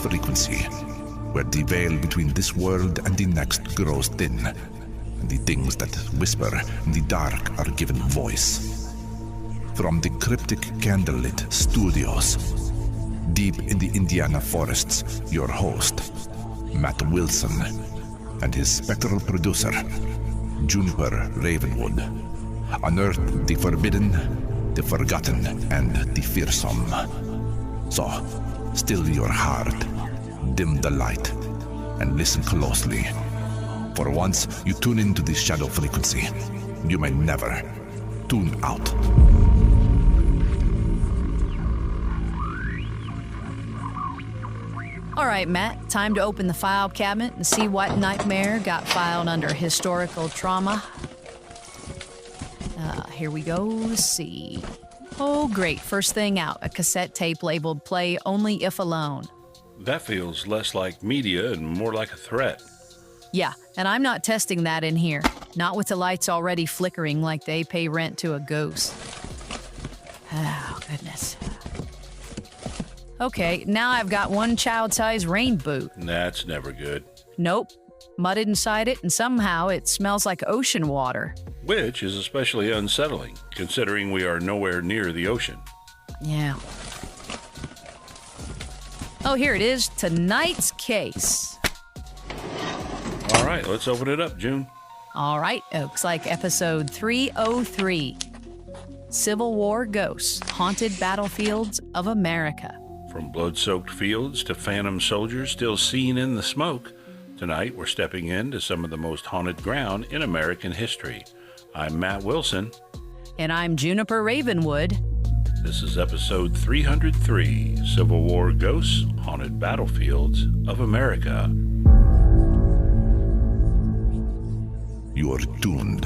frequency, where the veil between this world and the next grows thin, and the things that whisper in the dark are given voice. From the cryptic candlelit studios, deep in the Indiana forests, your host, Matt Wilson, and his spectral producer, Juniper Ravenwood, unearth the forbidden, the forgotten, and the fearsome. So, still your heart, dim the light, and listen closely. For once you tune into the shadow frequency, you may never tune out. All right, Matt, time to open the file cabinet and see what nightmare got filed under historical trauma. Here we go. Let's see. Oh, great. First thing out, a cassette tape labeled Play Only If Alone. That feels less like media and more like a threat. Yeah, and I'm not testing that in here. Not with the lights already flickering like they pay rent to a ghost. Oh, goodness. Okay, now I've got one child-sized rain boot. That's never good. Nope. Mudded inside it, and somehow it smells like ocean water. Which is especially unsettling, considering we are nowhere near the ocean. Yeah. Oh, here it is. Tonight's case. All right, let's open it up, June. All right, looks like episode 303. Civil War Ghosts, Haunted Battlefields of America. From blood-soaked fields to phantom soldiers still seen in the smoke, tonight we're stepping into some of the most haunted ground in American history. I'm Matt Wilson. And I'm Juniper Ravenwood. This is episode 303, Civil War Ghosts, Haunted Battlefields of America. You are tuned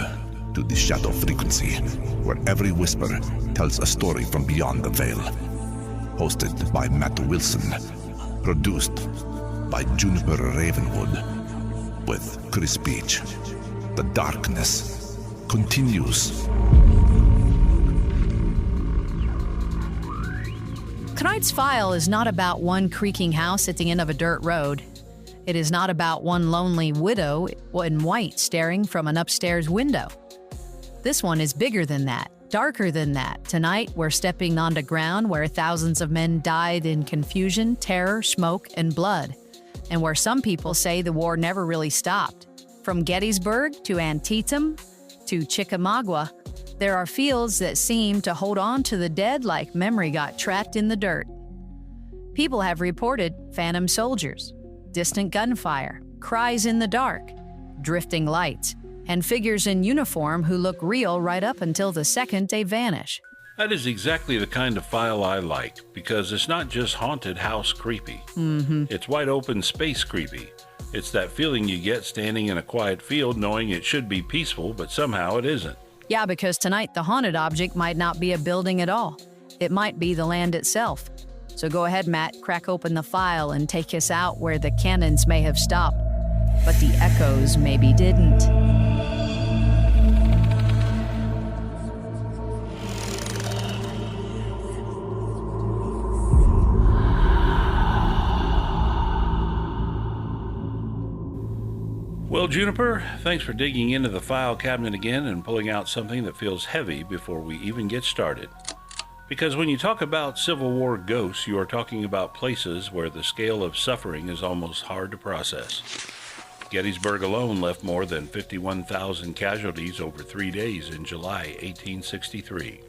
to the shadow frequency, where every whisper tells a story from beyond the veil. Hosted by Matt Wilson, produced by Juniper Ravenwood, with Chris Beach. The darkness continues. Tonight's file is not about one creaking house at the end of a dirt road. It is not about one lonely widow in white staring from an upstairs window. This one is bigger than that, darker than that. Tonight, we're stepping onto ground where thousands of men died in confusion, terror, smoke, and blood, and where some people say the war never really stopped. From Gettysburg to Antietam to Chickamauga, there are fields that seem to hold on to the dead like memory got trapped in the dirt. People have reported phantom soldiers, distant gunfire, cries in the dark, drifting lights, and figures in uniform who look real right up until the second they vanish. That is exactly the kind of file I like, because it's not just haunted house creepy. It's wide open space creepy. It's that feeling you get standing in a quiet field knowing it should be peaceful, but somehow it isn't. Yeah, because tonight the haunted object might not be a building at all. It might be the land itself. So go ahead, Matt, crack open the file and take us out where the cannons may have stopped, but the echoes maybe didn't. Well, Juniper, thanks for digging into the file cabinet again and pulling out something that feels heavy before we even get started. Because when you talk about Civil War ghosts, you are talking about places where the scale of suffering is almost hard to process. Gettysburg alone left more than 51,000 casualties over 3 days in July 1863.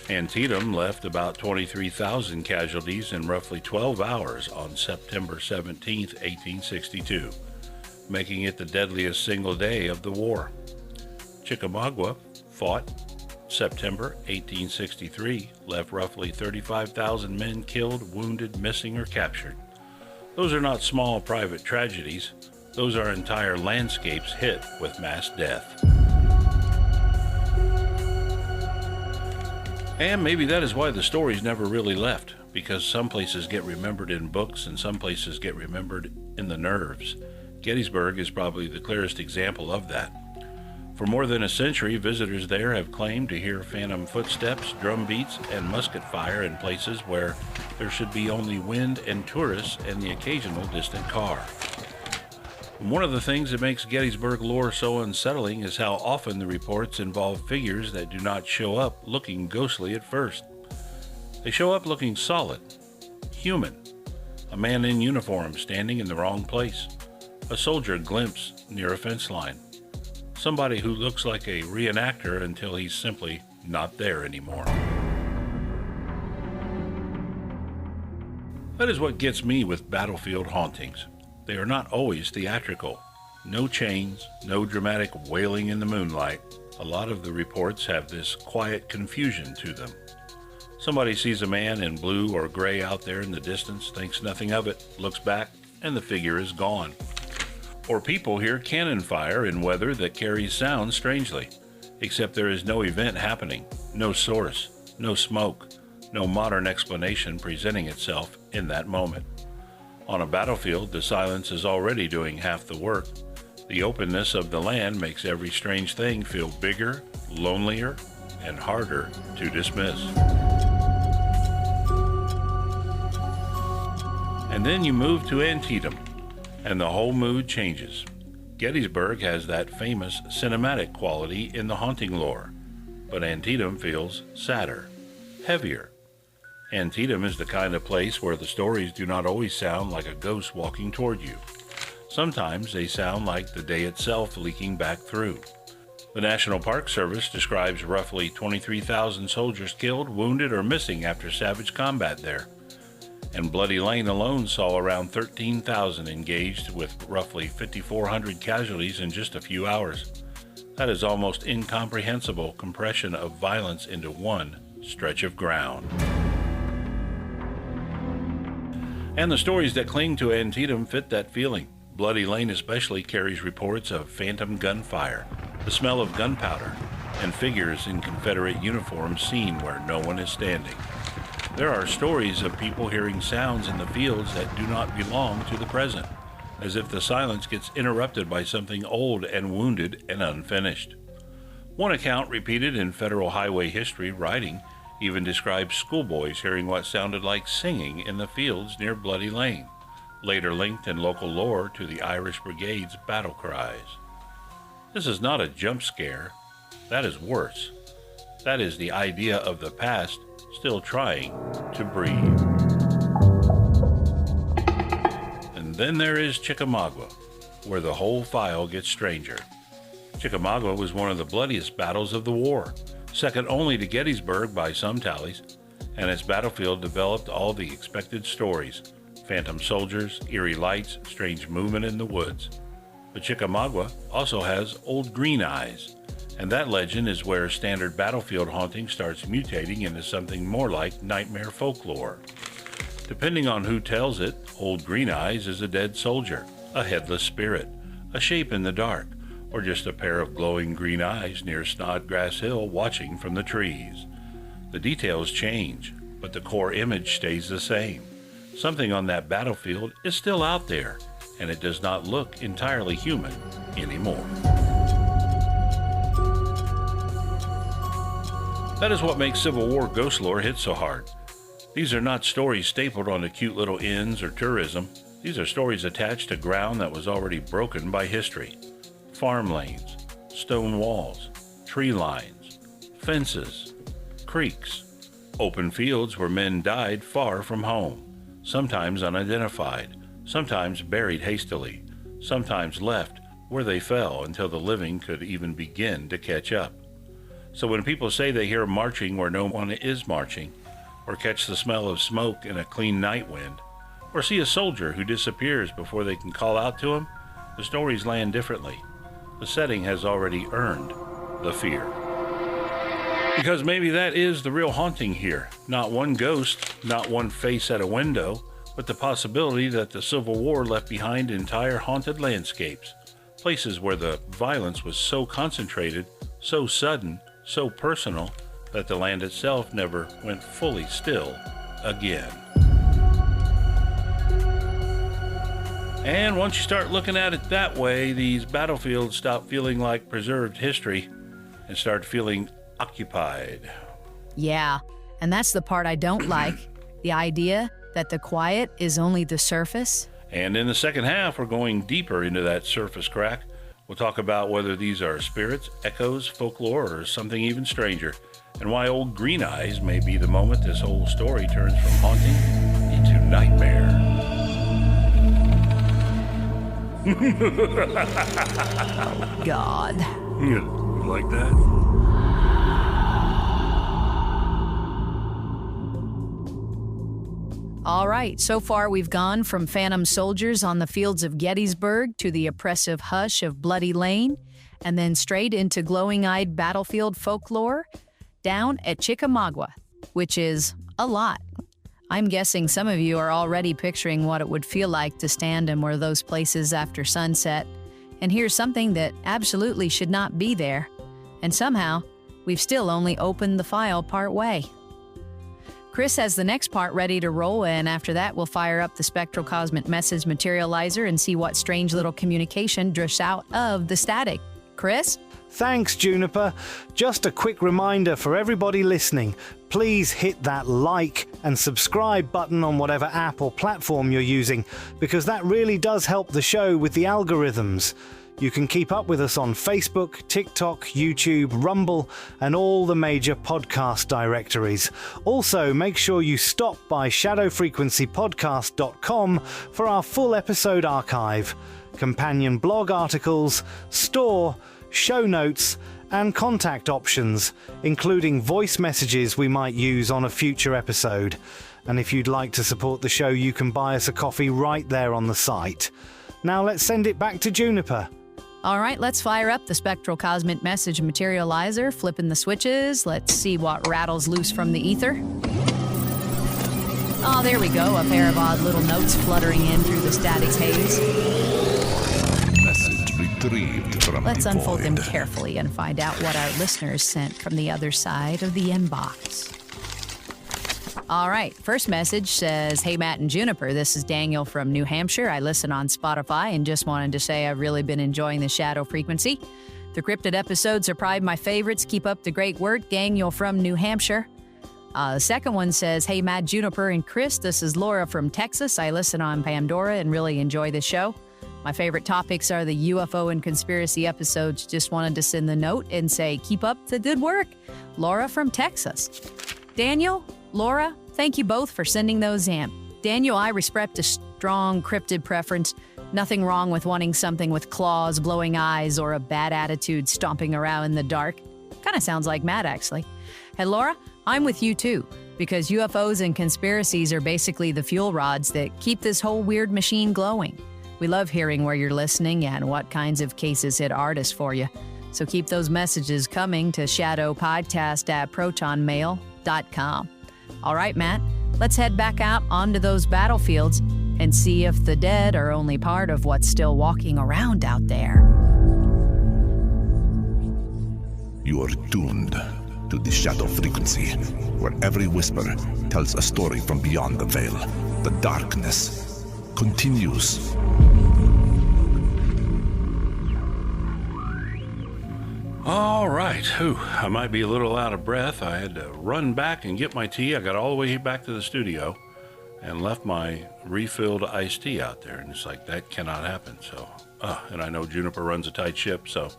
Antietam left about 23,000 casualties in roughly 12 hours on September 17, 1862. Making it the deadliest single day of the war. Chickamauga fought September 1863, left roughly 35,000 men killed, wounded, missing, or captured. Those are not small private tragedies. Those are entire landscapes hit with mass death. And maybe that is why the stories never really left, because some places get remembered in books and some places get remembered in the nerves. Gettysburg is probably the clearest example of that. For more than a century, visitors there have claimed to hear phantom footsteps, drum beats, and musket fire in places where there should be only wind and tourists and the occasional distant car. One of the things that makes Gettysburg lore so unsettling is how often the reports involve figures that do not show up looking ghostly at first. They show up looking solid, human. A man in uniform standing in the wrong place. A soldier glimpsed near a fence line. Somebody who looks like a reenactor until he's simply not there anymore. That is what gets me with battlefield hauntings. They are not always theatrical. No chains, no dramatic wailing in the moonlight. A lot of the reports have this quiet confusion to them. Somebody sees a man in blue or gray out there in the distance, thinks nothing of it, looks back, and the figure is gone. Or people hear cannon fire in weather that carries sound strangely, except there is no event happening, no source, no smoke, no modern explanation presenting itself in that moment. On a battlefield, the silence is already doing half the work. The openness of the land makes every strange thing feel bigger, lonelier, and harder to dismiss. And then you move to Antietam, and the whole mood changes. Gettysburg has that famous cinematic quality in the haunting lore, but Antietam feels sadder, heavier. Antietam is the kind of place where the stories do not always sound like a ghost walking toward you. Sometimes they sound like the day itself leaking back through. The National Park Service describes roughly 23,000 soldiers killed, wounded, or missing after savage combat there. And Bloody Lane alone saw around 13,000 engaged with roughly 5,400 casualties in just a few hours. That is almost incomprehensible compression of violence into one stretch of ground. And the stories that cling to Antietam fit that feeling. Bloody Lane especially carries reports of phantom gunfire, the smell of gunpowder, and figures in Confederate uniforms seen where no one is standing. There are stories of people hearing sounds in the fields that do not belong to the present, as if the silence gets interrupted by something old and wounded and unfinished. One account repeated in Federal Highway history writing even describes schoolboys hearing what sounded like singing in the fields near Bloody Lane, later linked in local lore to the Irish Brigade's battle cries. This is not a jump scare. That is worse. That is the idea of the past still trying to breathe. And then there is Chickamauga, where the whole file gets stranger. Chickamauga was one of the bloodiest battles of the war, second only to Gettysburg by some tallies, and its battlefield developed all the expected stories: phantom soldiers, eerie lights, strange movement in the woods. But Chickamauga also has Old Green Eyes, and that legend is where standard battlefield haunting starts mutating into something more like nightmare folklore. Depending on who tells it, Old Green Eyes is a dead soldier, a headless spirit, a shape in the dark, or just a pair of glowing green eyes near Snodgrass Hill watching from the trees. The details change, but the core image stays the same. Something on that battlefield is still out there, and it does not look entirely human anymore. That is what makes Civil War ghost lore hit so hard. These are not stories stapled onto cute little inns or tourism. These are stories attached to ground that was already broken by history. Farm lanes, stone walls, tree lines, fences, creeks, open fields where men died far from home, sometimes unidentified, sometimes buried hastily, sometimes left where they fell until the living could even begin to catch up. So when people say they hear marching where no one is marching, or catch the smell of smoke in a clean night wind, or see a soldier who disappears before they can call out to him, the stories land differently. The setting has already earned the fear. Because maybe that is the real haunting here. Not one ghost, not one face at a window, but the possibility that the Civil War left behind entire haunted landscapes, places where the violence was so concentrated, so sudden, so personal, that the land itself never went fully still again. And once you start looking at it that way, these battlefields stop feeling like preserved history and start feeling occupied. Yeah, and that's the part I don't like. The idea that the quiet is only the surface? And in the second half, we're going deeper into that surface crack. We'll talk about whether these are spirits, echoes, folklore, or something even stranger, and why old Green Eyes may be the moment this whole story turns from haunting into nightmare. Oh, God. You like that? All right, so far we've gone from phantom soldiers on the fields of Gettysburg to the oppressive hush of Bloody Lane, and then straight into glowing-eyed battlefield folklore down at Chickamauga, which is a lot. I'm guessing some of you are already picturing what it would feel like to stand in one of those places after sunset and hear something that absolutely should not be there. And somehow, we've still only opened the file part way. Chris has the next part ready to roll, and after that, we'll fire up the spectral cosmic message materializer and see what strange little communication drifts out of the static. Chris? Thanks, Juniper. Just a quick reminder for everybody listening, please hit that like and subscribe button on whatever app or platform you're using, because that really does help the show with the algorithms. You can keep up with us on Facebook, TikTok, YouTube, Rumble, and all the major podcast directories. Also, make sure you stop by shadowfrequencypodcast.com for our full episode archive, companion blog articles, store, show notes, and contact options, including voice messages we might use on a future episode. And if you'd like to support the show, you can buy us a coffee right there on the site. Now let's send it back to Juniper. All right, let's fire up the spectral cosmic message materializer, flipping the switches. Let's see what rattles loose from the ether. Oh, there we go, a pair of odd little notes fluttering in through the static haze. Message retrieved from Let's the unfold them void. carefully and find out what our listeners sent from the other side of the inbox. All right, first message says, "Hey, Matt and Juniper, this is Daniel from New Hampshire. I listen on Spotify and just wanted to say I've really been enjoying the Shadow Frequency. The cryptid episodes are probably my favorites. Keep up the great work, Daniel from New Hampshire." The second one says, "Hey, Matt, Juniper, and Chris, this is Laura from Texas. I listen on Pandora and really enjoy the show. My favorite topics are the UFO and conspiracy episodes. Just wanted to send the note and say, keep up the good work. Laura from Texas." Daniel, Laura, thank you both for sending those in. Daniel, I respect a strong cryptid preference. Nothing wrong with wanting something with claws, glowing eyes, or a bad attitude stomping around in the dark. Kind of sounds like Matt, actually. Hey, Laura, I'm with you too, because UFOs and conspiracies are basically the fuel rods that keep this whole weird machine glowing. We love hearing where you're listening and what kinds of cases hit artists for you. So keep those messages coming to shadowpodcast@protonmail.com. All right, Matt, let's head back out onto those battlefields and see if the dead are only part of what's still walking around out there. You are tuned to the Shadow Frequency, where every whisper tells a story from beyond the veil. The darkness continues. All right. Whew, I might be a little out of breath. I had to run back and get my tea. I got all the way back to the studio and left my refilled iced tea out there. And it's like, that cannot happen. So, and I know Juniper runs a tight ship. So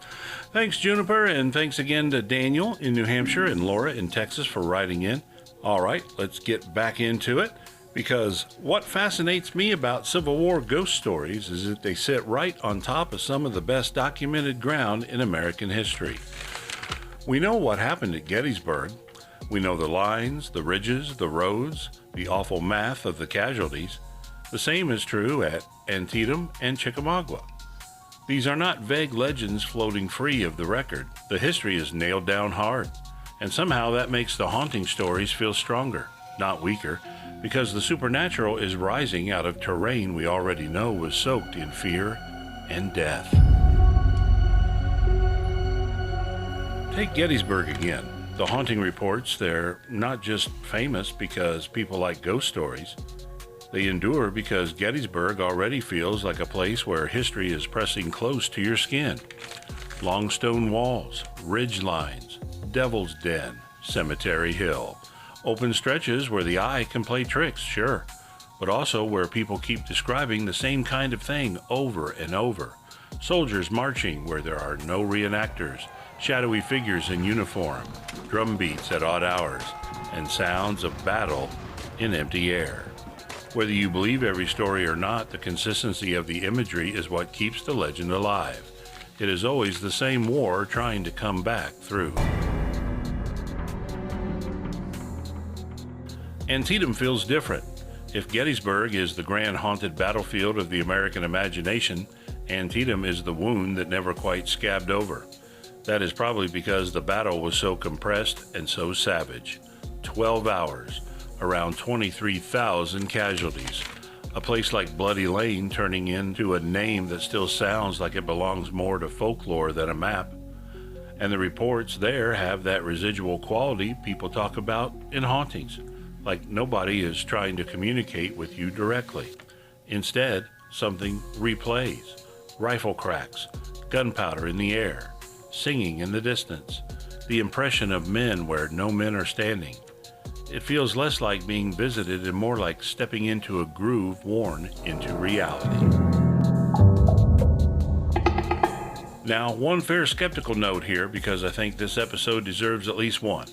thanks, Juniper. And thanks again to Daniel in New Hampshire and Laura in Texas for writing in. All right, let's get back into it. Because what fascinates me about Civil War ghost stories is that they sit right on top of some of the best documented ground in American history. We know what happened at Gettysburg. We know the lines, the ridges, the roads, the awful math of the casualties. The same is true at Antietam and Chickamauga. These are not vague legends floating free of the record. The history is nailed down hard. And somehow that makes the haunting stories feel stronger, not weaker, because the supernatural is rising out of terrain we already know was soaked in fear and death. Take Gettysburg again. The haunting reports, they're not just famous because people like ghost stories. They endure because Gettysburg already feels like a place where history is pressing close to your skin. Long stone walls, ridge lines, Devil's Den, Cemetery Hill. Open stretches where the eye can play tricks, sure, but also where people keep describing the same kind of thing over and over. Soldiers marching where there are no reenactors, shadowy figures in uniform, drum beats at odd hours, and sounds of battle in empty air. Whether you believe every story or not, the consistency of the imagery is what keeps the legend alive. It is always the same war trying to come back through. Antietam feels different. If Gettysburg is the grand haunted battlefield of the American imagination, Antietam is the wound that never quite scabbed over. That is probably because the battle was so compressed and so savage. 12 hours, around 23,000 casualties. A place like Bloody Lane turning into a name that still sounds like it belongs more to folklore than a map. And the reports there have that residual quality people talk about in hauntings, like nobody is trying to communicate with you directly. Instead, something replays. Rifle cracks, gunpowder in the air, singing in the distance, the impression of men where no men are standing. It feels less like being visited and more like stepping into a groove worn into reality. Now, one fair skeptical note here, because I think this episode deserves at least one.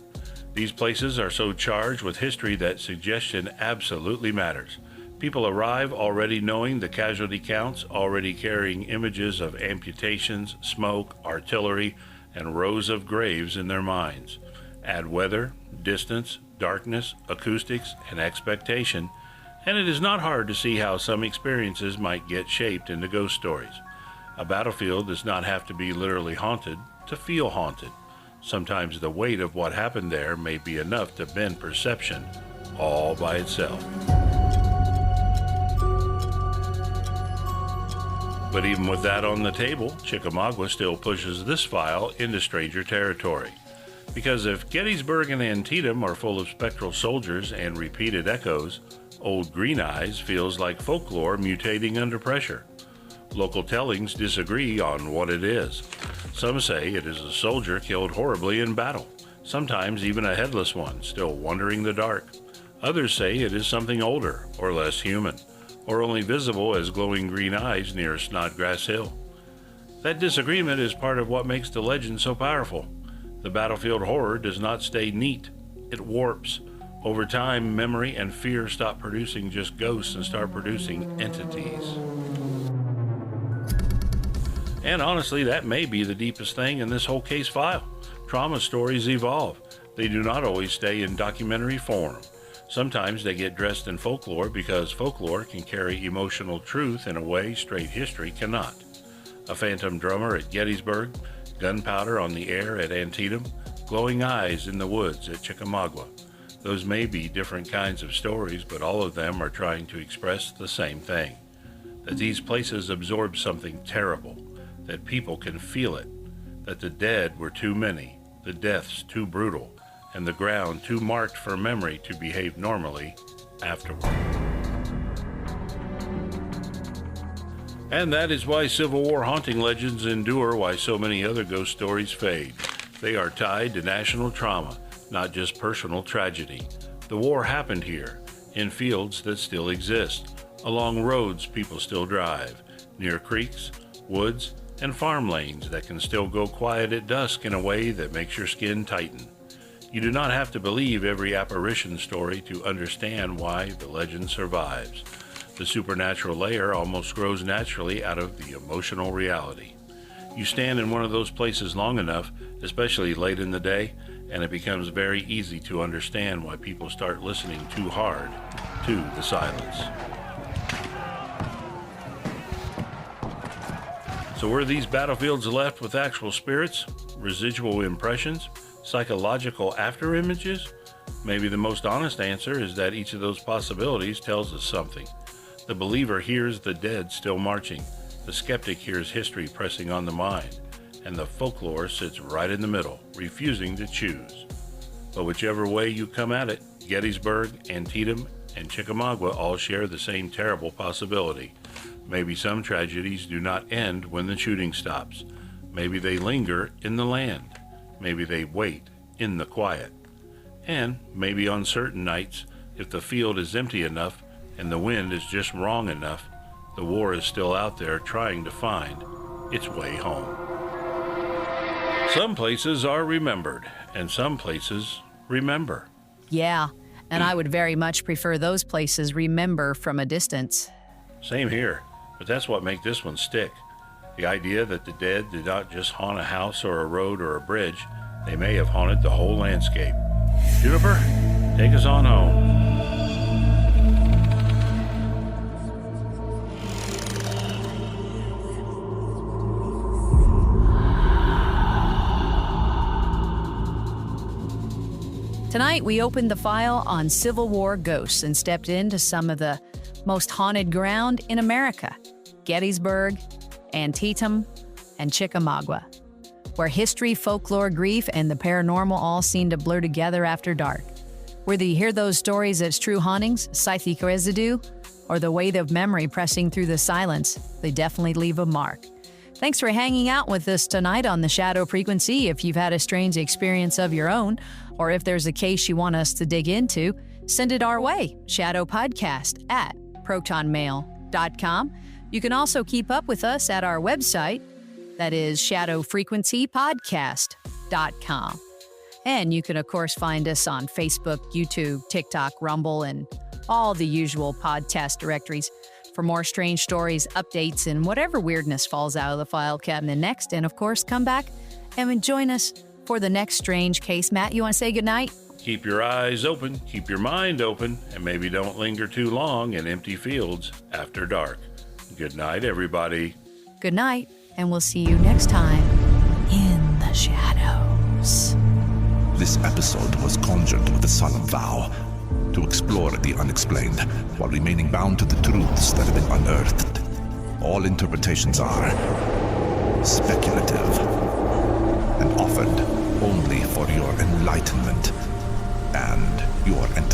These places are so charged with history that suggestion absolutely matters. People arrive already knowing the casualty counts, already carrying images of amputations, smoke, artillery, and rows of graves in their minds. Add weather, distance, darkness, acoustics, and expectation, and it is not hard to see how some experiences might get shaped into ghost stories. A battlefield does not have to be literally haunted to feel haunted. Sometimes the weight of what happened there may be enough to bend perception all by itself. But even with that on the table, Chickamauga still pushes this file into stranger territory. Because if Gettysburg and Antietam are full of spectral soldiers and repeated echoes, Old Green Eyes feels like folklore mutating under pressure. Local tellings disagree on what it is. Some say it is a soldier killed horribly in battle, sometimes even a headless one still wandering the dark. Others say it is something older or less human, or only visible as glowing green eyes near Snodgrass Hill. That disagreement is part of what makes the legend so powerful. The battlefield horror does not stay neat. It warps. Over time, memory and fear stop producing just ghosts and start producing entities. And honestly, that may be the deepest thing in this whole case file. Trauma stories evolve. They do not always stay in documentary form. Sometimes they get dressed in folklore because folklore can carry emotional truth in a way straight history cannot. A phantom drummer at Gettysburg, gunpowder on the air at Antietam, glowing eyes in the woods at Chickamauga. Those may be different kinds of stories, but all of them are trying to express the same thing. That these places absorb something terrible, that people can feel it, that the dead were too many, the deaths too brutal, and the ground too marked for memory to behave normally afterward. And that is why Civil War haunting legends endure, why so many other ghost stories fade. They are tied to national trauma, not just personal tragedy. The war happened here, in fields that still exist, along roads people still drive, near creeks, woods, and farm lanes that can still go quiet at dusk in a way that makes your skin tighten. You do not have to believe every apparition story to understand why the legend survives. The supernatural layer almost grows naturally out of the emotional reality. You stand in one of those places long enough, especially late in the day, and it becomes very easy to understand why people start listening too hard to the silence. So were these battlefields left with actual spirits, residual impressions, psychological afterimages? Maybe the most honest answer is that each of those possibilities tells us something. The believer hears the dead still marching, the skeptic hears history pressing on the mind, and the folklore sits right in the middle, refusing to choose. But whichever way you come at it, Gettysburg, Antietam, and Chickamauga all share the same terrible possibility. Maybe some tragedies do not end when the shooting stops. Maybe they linger in the land. Maybe they wait in the quiet. And maybe on certain nights, if the field is empty enough and the wind is just wrong enough, the war is still out there trying to find its way home. Some places are remembered, and some places remember. Yeah, and I would very much prefer those places remember from a distance. Same here, but that's what makes this one stick. The idea that the dead did not just haunt a house or a road or a bridge, they may have haunted the whole landscape. Juniper, take us on home. Tonight, we opened the file on Civil War ghosts and stepped into some of the most haunted ground in America: Gettysburg, Antietam, and Chickamauga, where history, folklore, grief, and the paranormal all seem to blur together after dark. Whether you hear those stories as true hauntings, psychic residue, or the weight of memory pressing through the silence, they definitely leave a mark. Thanks for hanging out with us tonight on the Shadow Frequency. If you've had a strange experience of your own, or if there's a case you want us to dig into, send it our way, shadowpodcast@protonmail.com. You can also keep up with us at our website, that is shadowfrequencypodcast.com. And you can, of course, find us on Facebook, YouTube, TikTok, Rumble, and all the usual podcast directories for more strange stories, updates, and whatever weirdness falls out of the file cabinet next. And, of course, come back and join us for the next strange case. Matt, you want to say goodnight? Keep your eyes open, keep your mind open, and maybe don't linger too long in empty fields after dark. Good night, everybody. Good night, and we'll see you next time in the shadows. This episode was conjured with a solemn vow to explore the unexplained while remaining bound to the truths that have been unearthed. All interpretations are speculative and offered only for your enlightenment and your entertainment.